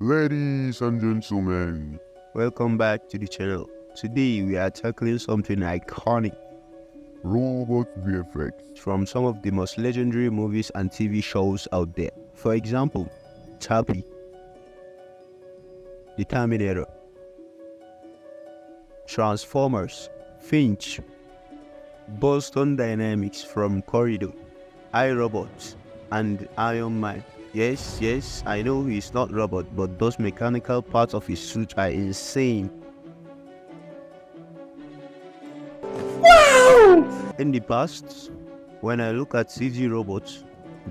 Ladies and gentlemen, Welcome back to the channel. Today we are tackling something iconic robot VFX. from some of the most legendary movies and TV shows out there. For example, Chappie, The Terminator, Transformers, Finch, Boston Dynamics from Corridor, iRobot, and Iron Man. Yes, I know he's not robot, but those mechanical parts of his suit are insane. In the past, when I look at CG robots,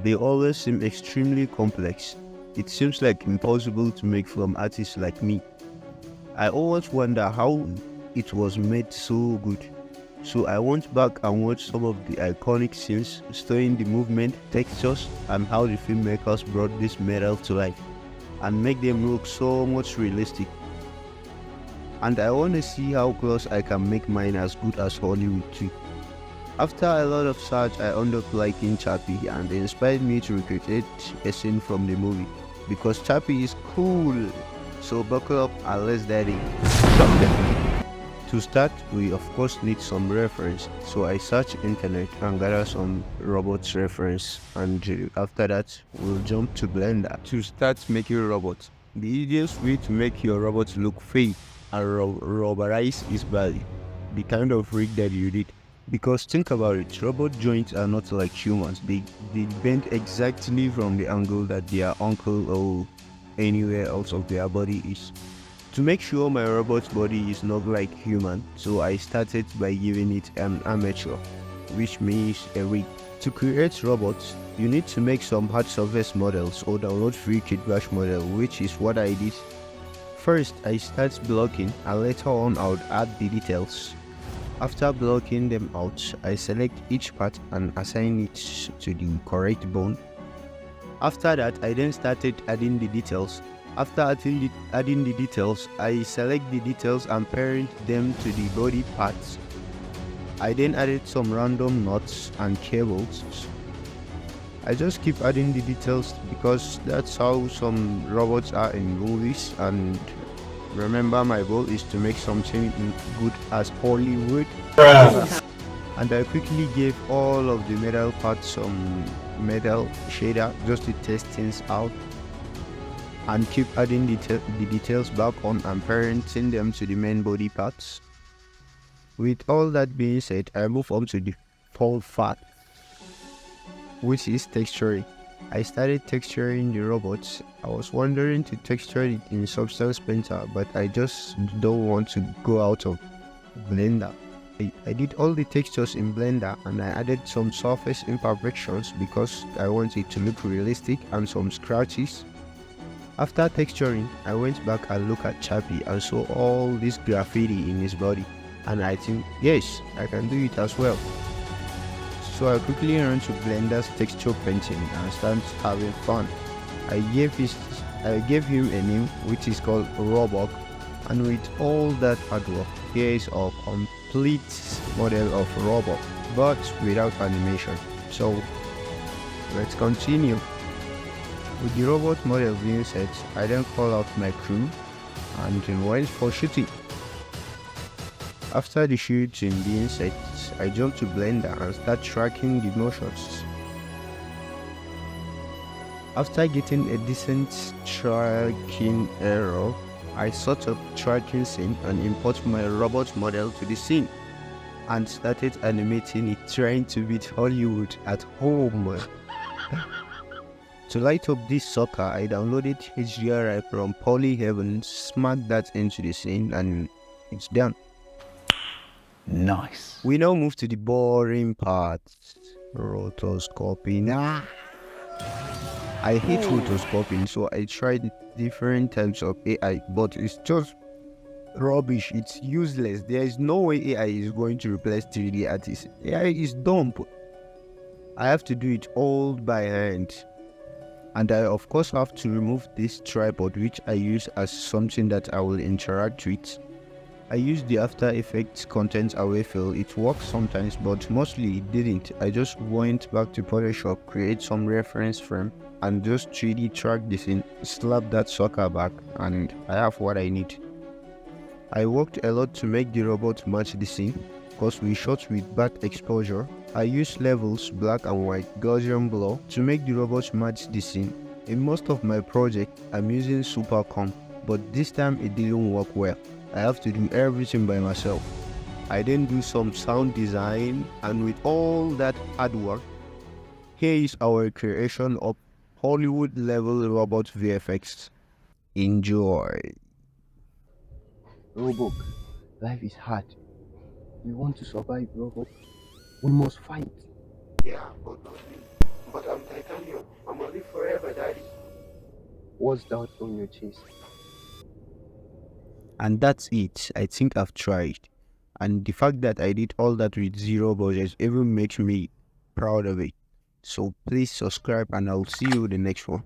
they always seem extremely complex. It seems like impossible to make from artists like me. I always wonder how it was made so good. So I went back and watched some of the iconic scenes, studying the movement, textures, and how the filmmakers brought this metal to life and make them look so much realistic. And I want to see how close I can make mine as good as Hollywood too. After a lot of search, I ended up liking Chappie, and it inspired me to recreate a scene from the movie because Chappie is cool. So buckle up and let's dive in. To start, we of course need some reference, so I search internet and gather some robots reference, and after that we'll jump to Blender to start making robots. The easiest way to make your robot look fake and robotize is by the kind of rig that you did. Because think about it, robot joints are not like humans. They bend exactly from the angle that their uncle or anywhere else of their body is. To make sure my robot's body is not like human, so I started by giving it an armature, which means a rig. To create robots, you need to make some hard surface models or download free kit bash model, which is what I did. First, I start blocking and later on I would add the details. After blocking them out, I select each part and assign it to the correct bone. After that, I then started adding the details. After adding the details, I select the details and parent them to the body parts. I then added some random nuts and cables. I just keep adding the details because that's how some robots are in movies, and remember, my goal is to make something good as Hollywood. And I quickly gave all of the metal parts some metal shader just to test things out, and keep adding the details back on and parenting them to the main body parts. With all that being said, I move on to the fourth part, which is texturing. I started texturing the robots. I was wondering to texture it in Substance Painter, but I just don't want to go out of Blender. I did all the textures in Blender, and I added some surface imperfections because I want it to look realistic and some scratches. After texturing, I went back and looked at Chappie and saw all this graffiti in his body, and I think, yes, I can do it as well. So I quickly ran to Blender's texture painting and started having fun. I gave him a name which is called robotic, and with all that hard work, here is our complete model of robot, but without animation. So let's continue. With the robot model being set, I then call out my crew and went for shooting. After the shooting being set, I jump to Blender and start tracking the motions. After getting a decent tracking error, I sort up tracking scene and import my robot model to the scene and started animating it, trying to beat Hollywood at home. To light up this sucker, I downloaded HDRI from Polyheaven, smacked that into the scene, and it's done. Nice. We now move to the boring part. Rotoscoping. I hate rotoscoping, so I tried different types of AI, but it's just rubbish. It's useless. There is no way AI is going to replace 3D artists. AI is dumb. I have to do it all by hand. And I of course have to remove this tripod, which I use as something that I will interact with. I use the After Effects content away fill. It works sometimes, but mostly it didn't. I just went back to Photoshop, create some reference frame, and just 3D track this in, slap that sucker back, and I have what I need. I worked a lot to make the robot match the scene, because we shot with bad exposure. I used levels, black and white, Gaussian blur to make the robot match the scene. In most of my project, I'm using super comp, but this time it didn't work well. I have to do everything by myself. I then do some sound design, and with all that hard work, here is our creation of Hollywood level robot VFX. Enjoy. Robot, life is hard. We want to survive, Robot. We must fight. Yeah, but not me. But I'm titanium. I'm gonna live forever, Daddy. What's that on your chest? And that's it. I think I've tried. And the fact that I did all that with zero budget even makes me proud of it. So please subscribe, and I'll see you in the next one.